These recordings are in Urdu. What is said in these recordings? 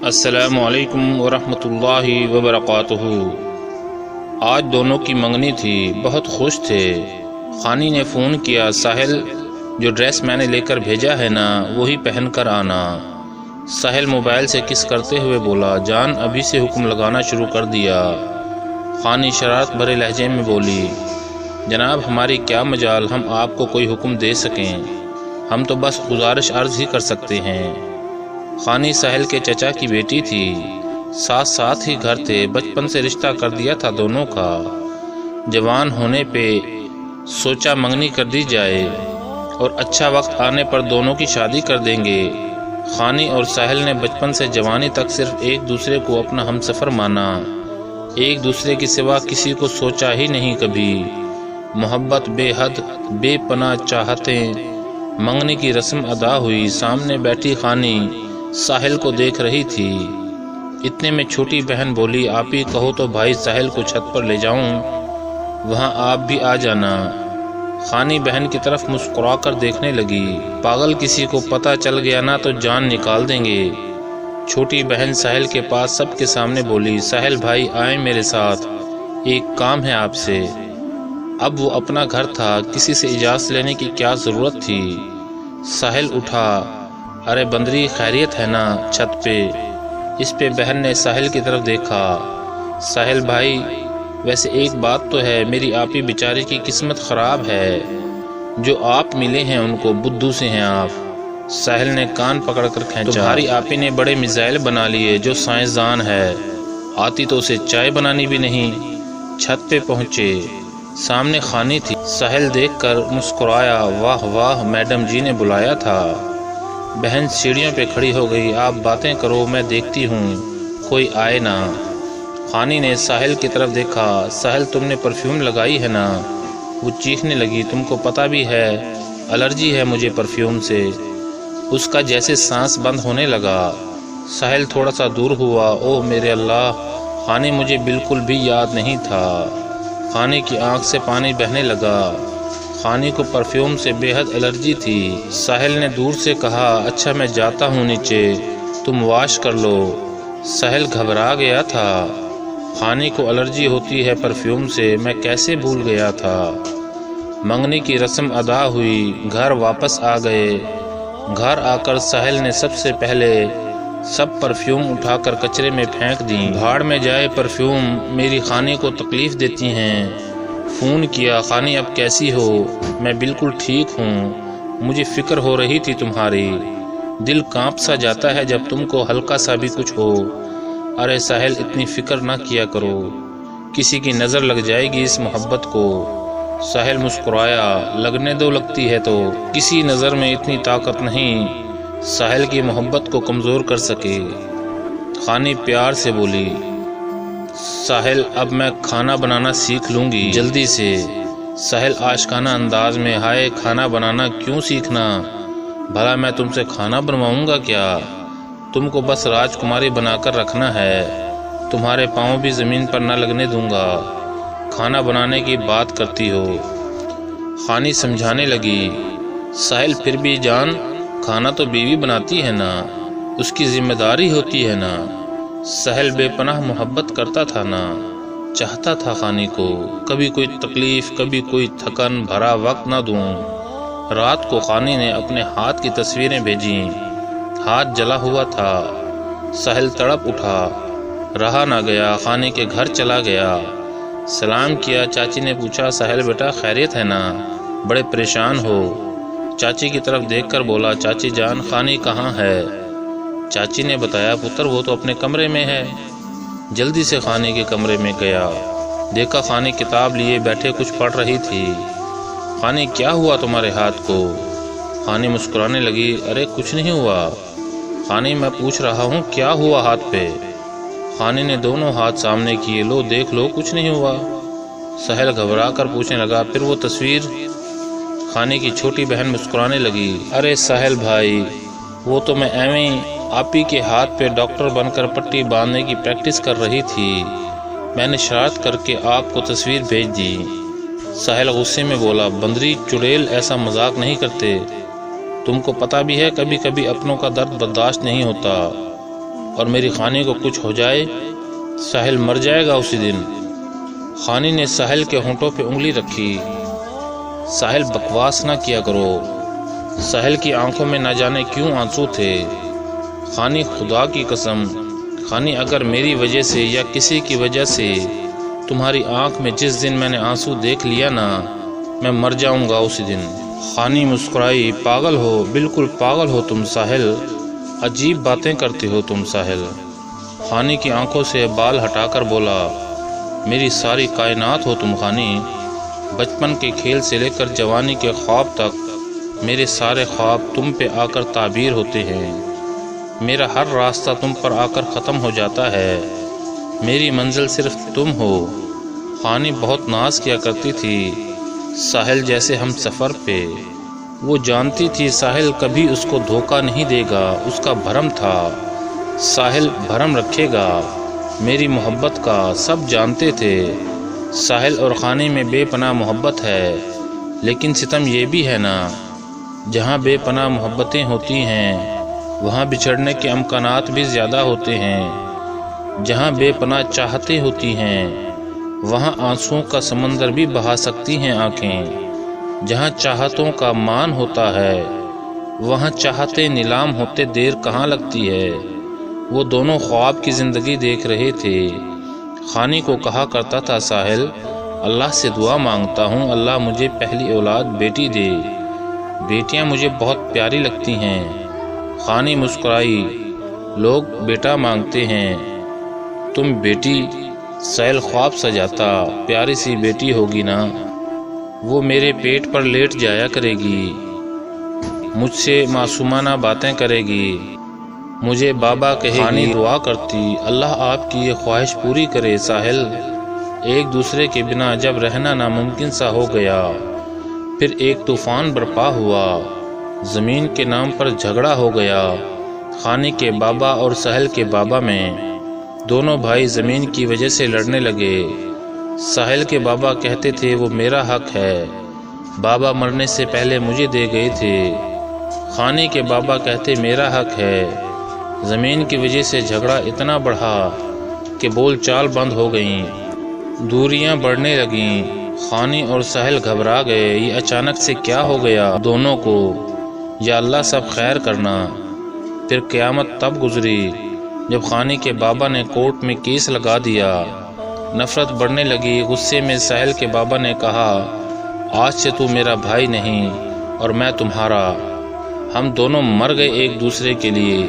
السلام علیکم ورحمۃ اللہ وبرکاتہ۔ آج دونوں کی منگنی تھی، بہت خوش تھے۔ خانی نے فون کیا، ساحل جو ڈریس میں نے لے کر بھیجا ہے نا وہی پہن کر آنا۔ ساحل موبائل سے کس کرتے ہوئے بولا، جان ابھی سے حکم لگانا شروع کر دیا۔ خانی شرارت بھرے لہجے میں بولی، جناب ہماری کیا مجال ہم آپ کو کوئی حکم دے سکیں، ہم تو بس گزارش عرض ہی کر سکتے ہیں۔ خانی ساحل کے چچا کی بیٹی تھی، ساتھ ہی گھر تھے، بچپن سے رشتہ کر دیا تھا دونوں کا۔ جوان ہونے پہ سوچا منگنی کر دی جائے اور اچھا وقت آنے پر دونوں کی شادی کر دیں گے۔ خانی اور ساحل نے بچپن سے جوانی تک صرف ایک دوسرے کو اپنا ہمسفر مانا، ایک دوسرے کے سوا کسی کو سوچا ہی نہیں کبھی۔ محبت بے حد بے پناہ چاہتیں، منگنی کی رسم ادا ہوئی۔ سامنے بیٹھی خانی ساحل کو دیکھ رہی تھی، اتنے میں چھوٹی بہن بولی، آپ ہی کہو تو بھائی ساحل کو چھت پر لے جاؤں، وہاں آپ بھی آ جانا۔ خانی بہن کی طرف مسکرا کر دیکھنے لگی، پاگل کسی کو پتہ چل گیا نا تو جان نکال دیں گے۔ چھوٹی بہن ساحل کے پاس سب کے سامنے بولی، ساحل بھائی آئیں میرے ساتھ، ایک کام ہے آپ سے۔ اب وہ اپنا گھر تھا، کسی سے اجازت لینے کی کیا ضرورت تھی۔ ساحل اٹھا، ارے بندری خیریت ہے نا چھت پہ؟ اس پہ بہن نے ساحل کی طرف دیکھا۔ ساحل بھائی ویسے ایک بات تو ہے، میری آپی بیچاری کی قسمت خراب ہے، جو آپ ملے ہیں ان کو بدھو سے ہیں آپ۔ ساحل نے کان پکڑ کر کھینچا، تمہاری آپی نے بڑے میزائل بنا لیے، جو سائنسدان ہے، آتی تو اسے چائے بنانی بھی نہیں۔ چھت پہ پہنچے، سامنے خانی تھی۔ ساحل دیکھ کر مسکرایا، واہ واہ میڈم جی نے بلایا تھا۔ بہن سیڑھیوں پہ کھڑی ہو گئی، آپ باتیں کرو میں دیکھتی ہوں کوئی آئے نا۔ خانی نے ساحل کی طرف دیکھا، ساحل تم نے پرفیوم لگائی ہے نا؟ وہ چیخنے لگی، تم کو پتہ بھی ہے الرجی ہے مجھے پرفیوم سے۔ اس کا جیسے سانس بند ہونے لگا۔ ساحل تھوڑا سا دور ہوا، اوہ میرے اللہ، خانی مجھے بالکل بھی یاد نہیں تھا۔ خانی کی آنکھ سے پانی بہنے لگا، خانی کو پرفیوم سے بے حد الرجی تھی۔ ساحل نے دور سے کہا، اچھا میں جاتا ہوں نیچے، تم واش کر لو۔ ساحل گھبرا گیا تھا، خانی کو الرجی ہوتی ہے پرفیوم سے، میں کیسے بھول گیا تھا۔ منگنی کی رسم ادا ہوئی، گھر واپس آ گئے۔ گھر آ کر ساحل نے سب سے پہلے سب پرفیوم اٹھا کر کچرے میں پھینک دیں۔ بھاڑ میں جائے پرفیوم، میری خانی کو تکلیف دیتی ہیں۔ فون کیا، خانی اب کیسی ہو؟ میں بالکل ٹھیک ہوں، مجھے فکر ہو رہی تھی تمہاری، دل کانپ سا جاتا ہے جب تم کو ہلکا سا بھی کچھ ہو۔ ارے ساحل اتنی فکر نہ کیا کرو، کسی کی نظر لگ جائے گی اس محبت کو۔ ساحل مسکرایا، لگنے دو، لگتی ہے تو، کسی نظر میں اتنی طاقت نہیں ساحل کی محبت کو کمزور کر سکے۔ خانی پیار سے بولی، ساحل اب میں کھانا بنانا سیکھ لوں گی جلدی سے۔ ساحل عاشقانہ انداز میں، ہائے کھانا بنانا کیوں سیکھنا، بھلا میں تم سے کھانا بنواؤں گا کیا؟ تم کو بس راجکماری بنا کر رکھنا ہے، تمہارے پاؤں بھی زمین پر نہ لگنے دوں گا، کھانا بنانے کی بات کرتی ہو۔ خانی سمجھانے لگی، ساحل پھر بھی جان، کھانا تو بیوی بناتی ہے نا، اس کی ذمہ داری ہوتی ہے نا۔ ساحل بے پناہ محبت کرتا تھا نا، چاہتا تھا خانی کو کبھی کوئی تکلیف، کبھی کوئی تھکن بھرا وقت نہ دوں۔ رات کو خانی نے اپنے ہاتھ کی تصویریں بھیجیں، ہاتھ جلا ہوا تھا۔ ساحل تڑپ اٹھا، رہا نہ گیا، خانی کے گھر چلا گیا۔ سلام کیا، چاچی نے پوچھا، ساحل بیٹا خیریت ہے نا، بڑے پریشان ہو؟ چاچی کی طرف دیکھ کر بولا، چاچی جان خانی کہاں ہے؟ چاچی نے بتایا، پتر وہ تو اپنے کمرے میں ہے۔ جلدی سے خانی کے کمرے میں گیا، دیکھا خانی کتاب لیے بیٹھے کچھ پڑھ رہی تھی۔ خانی کیا ہوا تمہارے ہاتھ کو؟ خانی مسکرانے لگی، ارے کچھ نہیں ہوا خانی، میں پوچھ رہا ہوں کیا ہوا ہاتھ پہ؟ خانی نے دونوں ہاتھ سامنے کیے، لو دیکھ لو کچھ نہیں ہوا۔ ساحل گھبرا کر پوچھنے لگا، پھر وہ تصویر؟ خانی کی چھوٹی بہن مسکرانے لگی، ارے ساحل بھائی وہ تو میں ایویں آپی کے ہاتھ پہ ڈاکٹر بن کر پٹی باندھنے کی پریکٹس کر رہی تھی، میں نے شرارت کر کے آپ کو تصویر بھیج دی۔ ساحل غصے میں بولا، بندری چڑیل ایسا مذاق نہیں کرتے، تم کو پتہ بھی ہے کبھی کبھی اپنوں کا درد برداشت نہیں ہوتا، اور میری خانی کو کچھ ہو جائے، ساحل مر جائے گا اسی دن۔ خانی نے ساحل کے ہونٹوں پہ انگلی رکھی۔ ساحل بکواس نہ کیا کرو۔ ساحل کی آنکھوں میں نہ جانے کیوں آنسو تھے۔ خانی خدا کی قسم، خانی اگر میری وجہ سے یا کسی کی وجہ سے تمہاری آنکھ میں جس دن میں نے آنسو دیکھ لیا نا، میں مر جاؤں گا اسی دن۔ خانی مسکرائی۔ پاگل ہو، بالکل پاگل ہو تم ساحل، عجیب باتیں کرتے ہو تم ساحل۔ خانی کی آنکھوں سے بال ہٹا کر بولا، میری ساری کائنات ہو تم خانی۔ بچپن کے کھیل سے لے کر جوانی کے خواب تک میرے سارے خواب تم پہ آ کر تعبیر ہوتے ہیں۔ میرا ہر راستہ تم پر آ کر ختم ہو جاتا ہے۔ میری منزل صرف تم ہو۔ خانی بہت ناز کیا کرتی تھی ساحل جیسے ہم سفر پہ۔ وہ جانتی تھی ساحل کبھی اس کو دھوکہ نہیں دے گا، اس کا بھرم تھا، ساحل بھرم رکھے گا میری محبت کا۔ سب جانتے تھے ساحل اور خانی میں بے پناہ محبت ہے، لیکن ستم یہ بھی ہے نا، جہاں بے پناہ محبتیں ہوتی ہیں وہاں بچھڑنے کے امکانات بھی زیادہ ہوتے ہیں۔ جہاں بے پناہ چاہتے ہوتی ہیں وہاں آنسوؤں کا سمندر بھی بہا سکتی ہیں آنکھیں۔ جہاں چاہتوں کا مان ہوتا ہے وہاں چاہتے نیلام ہوتے دیر کہاں لگتی ہے۔ وہ دونوں خواب کی زندگی دیکھ رہے تھے۔ خانی کو کہا کرتا تھا ساحل، اللہ سے دعا مانگتا ہوں اللہ مجھے پہلی اولاد بیٹی دے، بیٹیاں مجھے بہت پیاری لگتی ہیں۔ خانی مسکرائی، لوگ بیٹا مانگتے ہیں، تم بیٹی؟ ساحل خواب سجاتا، پیاری سی بیٹی ہوگی نا، وہ میرے پیٹ پر لیٹ جایا کرے گی، مجھ سے معصومانہ باتیں کرے گی، مجھے بابا کہے گی۔ خانی دعا کرتی، اللہ آپ کی یہ خواہش پوری کرے ساحل۔ ایک دوسرے کے بنا جب رہنا ناممکن سا ہو گیا، پھر ایک طوفان برپا ہوا، زمین کے نام پر جھگڑا ہو گیا۔ خانی کے بابا اور ساحل کے بابا میں دونوں بھائی زمین کی وجہ سے لڑنے لگے۔ ساحل کے بابا کہتے تھے وہ میرا حق ہے، بابا مرنے سے پہلے مجھے دے گئے تھے۔ خانی کے بابا کہتے میرا حق ہے۔ زمین کی وجہ سے جھگڑا اتنا بڑھا کہ بول چال بند ہو گئیں، دوریاں بڑھنے لگیں۔ خانی اور ساحل گھبرا گئے، یہ اچانک سے کیا ہو گیا دونوں کو، یا اللہ سب خیر کرنا۔ پھر قیامت تب گزری جب خانی کے بابا نے کورٹ میں کیس لگا دیا۔ نفرت بڑھنے لگی۔ غصے میں ساحل کے بابا نے کہا، آج سے تو میرا بھائی نہیں اور میں تمہارا، ہم دونوں مر گئے ایک دوسرے کے لیے،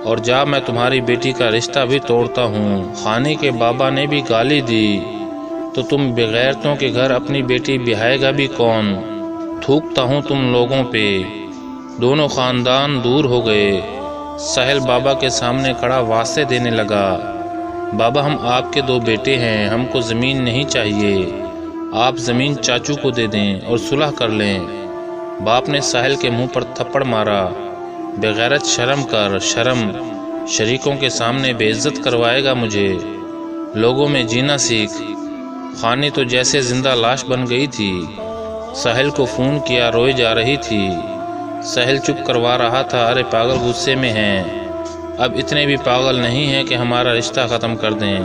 اور جا میں تمہاری بیٹی کا رشتہ بھی توڑتا ہوں۔ خانی کے بابا نے بھی گالی دی، تو تم بغیرتوں کے گھر اپنی بیٹی بیاہے گا بھی کون؟ تھوکتا ہوں تم لوگوں پہ۔ دونوں خاندان دور ہو گئے۔ ساحل بابا کے سامنے کھڑا واسطے دینے لگا، بابا ہم آپ کے دو بیٹے ہیں، ہم کو زمین نہیں چاہیے، آپ زمین چاچو کو دے دیں اور صلح کر لیں۔ باپ نے ساحل کے منہ پر تھپڑ مارا، بغیرت شرم کر، شرم، شریکوں کے سامنے بے عزت کروائے گا مجھے، لوگوں میں جینا سیکھ۔ خانی تو جیسے زندہ لاش بن گئی تھی۔ ساحل کو فون کیا، روئے جا رہی تھی۔ ساحل چپ کروا رہا تھا، ارے پاگل غصے میں ہیں، اب اتنے بھی پاگل نہیں ہیں کہ ہمارا رشتہ ختم کر دیں،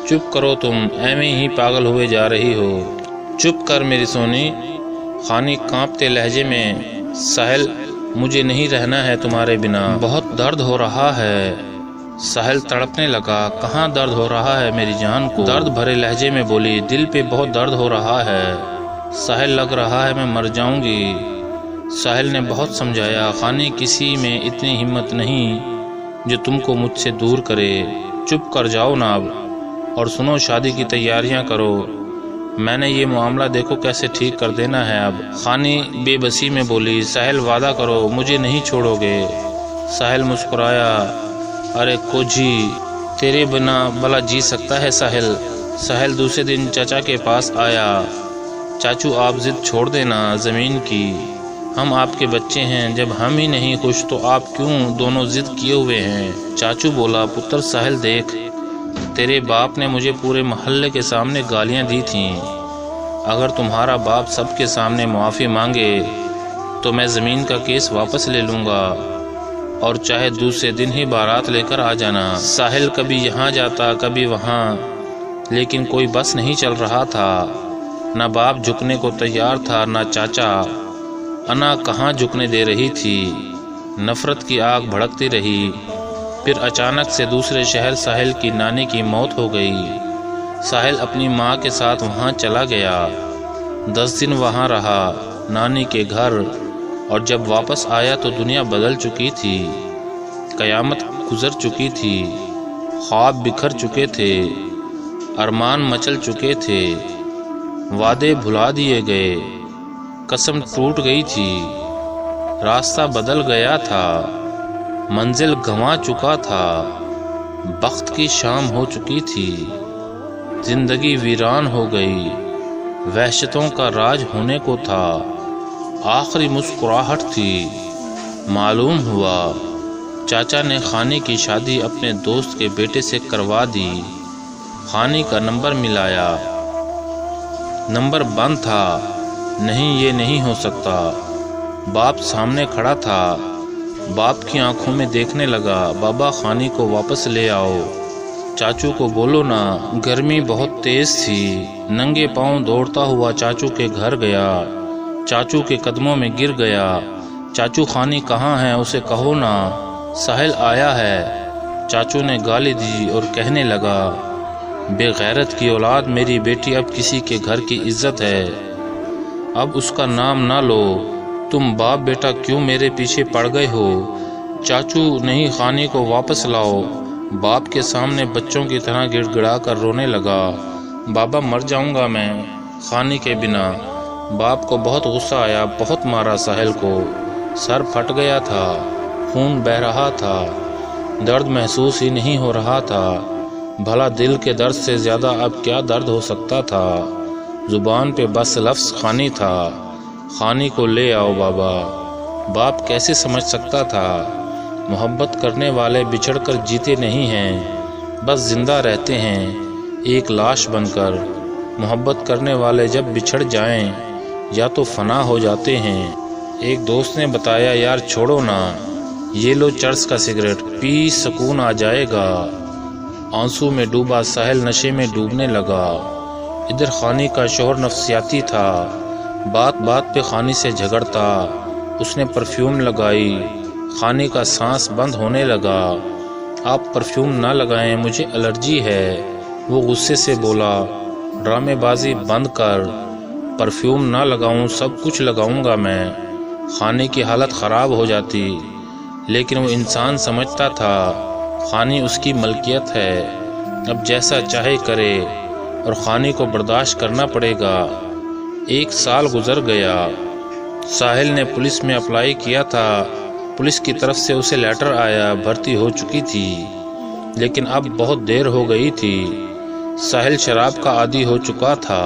چپ کرو تم، ایویں ہی پاگل ہوئے جا رہی ہو، چپ کر میری سونی۔ خانی کانپتے لہجے میں، ساحل مجھے نہیں رہنا ہے تمہارے بنا، بہت درد ہو رہا ہے۔ ساحل تڑپنے لگا، کہاں درد ہو رہا ہے میری جان کو؟ درد بھرے لہجے میں بولی، دل پہ بہت درد ہو رہا ہے ساحل، لگ رہا ہے میں مر جاؤں گی۔ ساحل نے بہت سمجھایا، خانی کسی میں اتنی ہمت نہیں جو تم کو مجھ سے دور کرے، چپ کر جاؤ نا اب، اور سنو شادی کی تیاریاں کرو، میں نے یہ معاملہ دیکھو کیسے ٹھیک کر دینا ہے اب۔ خانی بے بسی میں بولی، ساحل وعدہ کرو مجھے نہیں چھوڑو گے۔ ساحل مسکرایا، ارے کوجھی تیرے بنا بھلا جی سکتا ہے ساحل؟ ساحل دوسرے دن چچا کے پاس آیا، چاچو آپ ضد چھوڑ دینا زمین کی، ہم آپ کے بچے ہیں، جب ہم ہی نہیں خوش تو آپ کیوں دونوں ضد کیے ہوئے ہیں؟ چاچو بولا، پتر ساحل دیکھ، تیرے باپ نے مجھے پورے محلے کے سامنے گالیاں دی تھیں، اگر تمہارا باپ سب کے سامنے معافی مانگے تو میں زمین کا کیس واپس لے لوں گا، اور چاہے دوسرے دن ہی بارات لے کر آ جانا۔ ساحل کبھی یہاں جاتا کبھی وہاں، لیکن کوئی بس نہیں چل رہا تھا۔ نہ باپ جھکنے کو تیار تھا نہ چاچا۔ انا کہاں جھکنے دے رہی تھی۔ نفرت کی آگ بھڑکتی رہی۔ پھر اچانک سے دوسرے شہر ساحل کی نانی کی موت ہو گئی۔ ساحل اپنی ماں کے ساتھ وہاں چلا گیا۔ 10 دن وہاں رہا نانی کے گھر، اور جب واپس آیا تو دنیا بدل چکی تھی۔ قیامت گزر چکی تھی۔ خواب بکھر چکے تھے، ارمان مچل چکے تھے، وعدے بھلا دیے گئے، قسم ٹوٹ گئی تھی، راستہ بدل گیا تھا، منزل گنوا چکا تھا، بخت کی شام ہو چکی تھی، زندگی ویران ہو گئی، وحشتوں کا راج ہونے کو تھا، آخری مسکراہٹ تھی۔ معلوم ہوا چاچا نے خانی کی شادی اپنے دوست کے بیٹے سے کروا دی۔ خانی کا نمبر ملایا، نمبر بند تھا۔ نہیں، یہ نہیں ہو سکتا۔ باپ سامنے کھڑا تھا۔ باپ کی آنکھوں میں دیکھنے لگا۔ بابا خانی کو واپس لے آؤ، چاچو کو بولو نا۔ گرمی بہت تیز تھی۔ ننگے پاؤں دوڑتا ہوا چاچو کے گھر گیا۔ چاچو کے قدموں میں گر گیا۔ چاچو خانی کہاں ہے، اسے کہو نا، ساحل آیا ہے۔ چاچو نے گالی دی اور کہنے لگا، بے غیرت کی اولاد، میری بیٹی اب کسی کے گھر کی عزت ہے، اب اس کا نام نہ لو۔ تم باپ بیٹا کیوں میرے پیچھے پڑ گئے ہو؟ چاچو نہیں، خانی کو واپس لاؤ۔ باپ کے سامنے بچوں کی طرح گڑ گڑا کر رونے لگا۔ بابا مر جاؤں گا میں خانی کے بنا۔ باپ کو بہت غصہ آیا، بہت مارا ساحل کو، سر پھٹ گیا تھا، خون بہہ رہا تھا، درد محسوس ہی نہیں ہو رہا تھا۔ بھلا دل کے درد سے زیادہ اب کیا درد ہو سکتا تھا؟ زبان پہ بس لفظ خانی تھا۔ خانی کو لے آؤ بابا۔ باپ کیسے سمجھ سکتا تھا؟ محبت کرنے والے بچھڑ کر جیتے نہیں ہیں، بس زندہ رہتے ہیں ایک لاش بن کر۔ محبت کرنے والے جب بچھڑ جائیں یا تو فنا ہو جاتے ہیں۔ ایک دوست نے بتایا، یار چھوڑو نا، یہ لو چرس کا سگریٹ، پی سکون آ جائے گا۔ آنسو میں ڈوبا ساحل نشے میں ڈوبنے لگا۔ ادھر خانی کا شوہر نفسیاتی تھا، بات بات پہ خانی سے جھگڑتا۔ اس نے پرفیوم لگائی، خانی کا سانس بند ہونے لگا۔ آپ پرفیوم نہ لگائیں، مجھے الرجی ہے۔ وہ غصے سے بولا، ڈرامے بازی بند کر، پرفیوم نہ لگاؤں، سب کچھ لگاؤں گا میں۔ خانی کی حالت خراب ہو جاتی، لیکن وہ انسان سمجھتا تھا خانی اس کی ملکیت ہے، اب جیسا چاہے کرے، اور خانی کو برداشت کرنا پڑے گا۔ 1 سال گزر گیا۔ ساحل نے پولیس میں اپلائی کیا تھا، پولیس کی طرف سے اسے لیٹر آیا، بھرتی ہو چکی تھی، لیکن اب بہت دیر ہو گئی تھی۔ ساحل شراب کا عادی ہو چکا تھا۔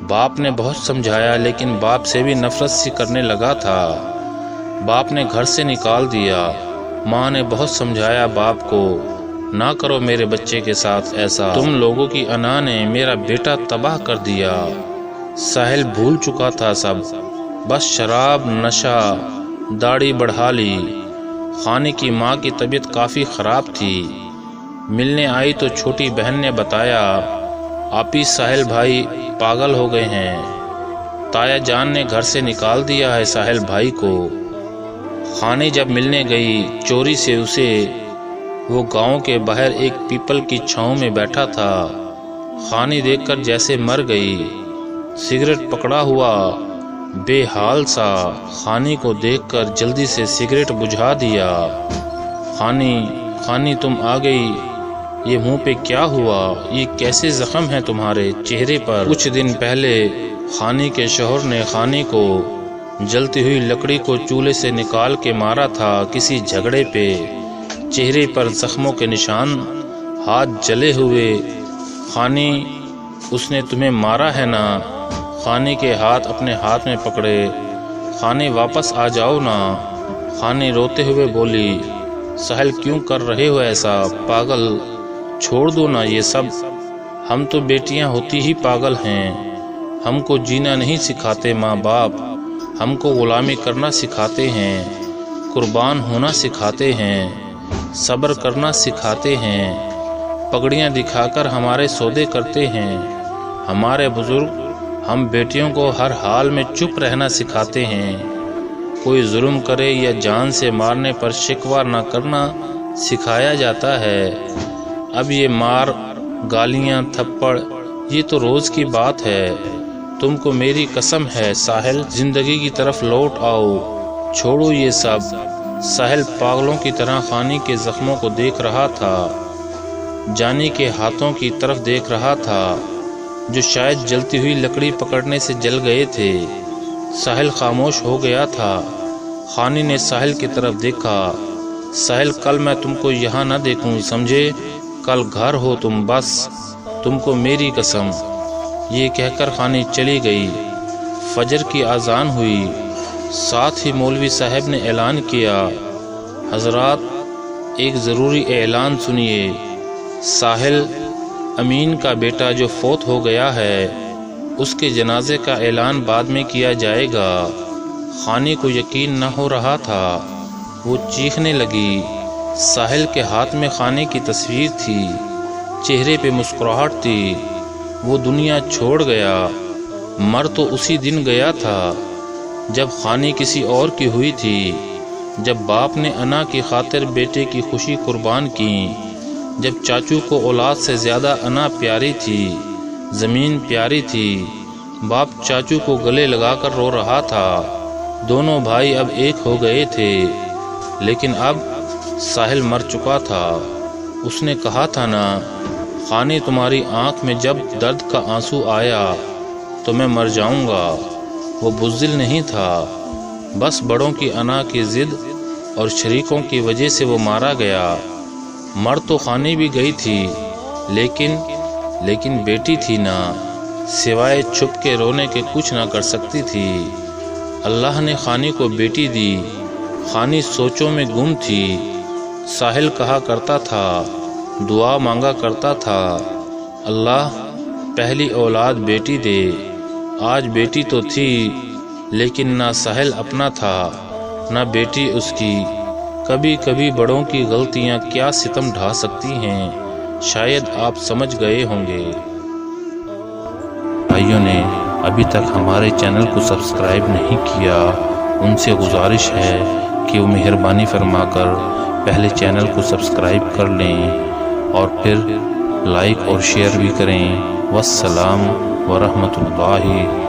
باپ نے بہت سمجھایا، لیکن باپ سے بھی نفرت سی کرنے لگا تھا۔ باپ نے گھر سے نکال دیا۔ ماں نے بہت سمجھایا باپ کو، نہ کرو میرے بچے کے ساتھ ایسا، تم لوگوں کی انا نے میرا بیٹا تباہ کر دیا۔ ساحل بھول چکا تھا سب، بس شراب، نشہ، داڑھی بڑھا لی۔ خانی کی ماں کی طبیعت کافی خراب تھی۔ ملنے آئی تو چھوٹی بہن نے بتایا، آپی ساحل بھائی پاگل ہو گئے ہیں، تایا جان نے گھر سے نکال دیا ہے ساحل بھائی کو۔ خانی جب ملنے گئی چوری سے اسے، وہ گاؤں کے باہر ایک پیپل کی چھاؤں میں بیٹھا تھا۔ خانی دیکھ کر جیسے مر گئی، سگریٹ پکڑا ہوا، بے حال سا۔ خانی کو دیکھ کر جلدی سے سگریٹ بجھا دیا۔ خانی تم آ گئی، یہ منہ پہ کیا ہوا؟ یہ کیسے زخم ہیں تمہارے چہرے پر؟ کچھ دن پہلے خانی کے شوہر نے خانی کو جلتی ہوئی لکڑی کو چولہے سے نکال کے مارا تھا کسی جھگڑے پہ۔ چہرے پر زخموں کے نشان، ہاتھ جلے ہوئے۔ خانی، اس نے تمہیں مارا ہے نا؟ خانی کے ہاتھ اپنے ہاتھ میں پکڑے۔ خانی واپس آ جاؤ نا۔ خانی روتے ہوئے بولی، ساحل کیوں کر رہے ہو ایسا؟ پاگل، چھوڑ دو نا یہ سب، ہم تو بیٹیاں ہوتی ہی پاگل ہیں۔ ہم کو جینا نہیں سکھاتے ماں باپ، ہم کو غلامی کرنا سکھاتے ہیں۔ قربان ہونا سکھاتے ہیں، صبر کرنا سکھاتے ہیں، پگڑیاں دکھا کر ہمارے سودے کرتے ہیں۔ ہمارے بزرگ ہم بیٹیوں کو ہر حال میں چپ رہنا سکھاتے ہیں، کوئی ظلم کرے یا جان سے مارنے پر شکوہ نہ کرنا سکھایا جاتا ہے۔ اب یہ مار، گالیاں، تھپڑ یہ تو روز کی بات ہے۔ تم کو میری قسم ہے ساحل، زندگی کی طرف لوٹ آؤ، چھوڑو یہ سب۔ ساحل پاگلوں کی طرح خانی کے زخموں کو دیکھ رہا تھا، جانی کے ہاتھوں کی طرف دیکھ رہا تھا جو شاید جلتی ہوئی لکڑی پکڑنے سے جل گئے تھے۔ ساحل خاموش ہو گیا تھا۔ خانی نے ساحل کی طرف دیکھا۔ ساحل، کل میں تم کو یہاں نہ دیکھوں، سمجھے؟ کل گھر ہو تم، بس، تم کو میری قسم۔ یہ کہہ کر خانی چلی گئی۔ فجر کی اذان ہوئی، ساتھ ہی مولوی صاحب نے اعلان کیا، حضرات ایک ضروری اعلان سنیے، ساحل امین کا بیٹا جو فوت ہو گیا ہے، اس کے جنازے کا اعلان بعد میں کیا جائے گا۔ خانی کو یقین نہ ہو رہا تھا، وہ چیخنے لگی۔ ساحل کے ہاتھ میں خانی کی تصویر تھی، چہرے پہ مسکراہٹ تھی۔ وہ دنیا چھوڑ گیا، مر تو اسی دن گیا تھا جب خانی کسی اور کی ہوئی تھی، جب باپ نے انا کی خاطر بیٹے کی خوشی قربان کی، جب چاچو کو اولاد سے زیادہ انا پیاری تھی، زمین پیاری تھی۔ باپ چاچو کو گلے لگا کر رو رہا تھا۔ دونوں بھائی اب ایک ہو گئے تھے، لیکن اب ساحل مر چکا تھا۔ اس نے کہا تھا نا، خانی تمہاری آنکھ میں جب درد کا آنسو آیا تو میں مر جاؤں گا۔ وہ بزدل نہیں تھا، بس بڑوں کی انا کی ضد اور شریکوں کی وجہ سے وہ مارا گیا۔ مر تو خانی بھی گئی تھی، لیکن بیٹی تھی نا، سوائے چھپ کے رونے کے کچھ نہ کر سکتی تھی۔ اللہ نے خانی کو بیٹی دی۔ خانی سوچوں میں گم تھی۔ ساحل کہا کرتا تھا، دعا مانگا کرتا تھا، اللہ پہلی اولاد بیٹی دے۔ آج بیٹی تو تھی، لیکن نہ ساحل اپنا تھا نہ بیٹی اس کی۔ کبھی کبھی بڑوں کی غلطیاں کیا ستم ڈھا سکتی ہیں، شاید آپ سمجھ گئے ہوں گے۔ بھائیوں نے ابھی تک ہمارے چینل کو سبسکرائب نہیں کیا، ان سے گزارش ہے کہ وہ مہربانی فرما کر پہلے چینل کو سبسکرائب کر لیں اور پھر لائک اور شیئر بھی کریں۔ والسلام ورحمۃ اللہ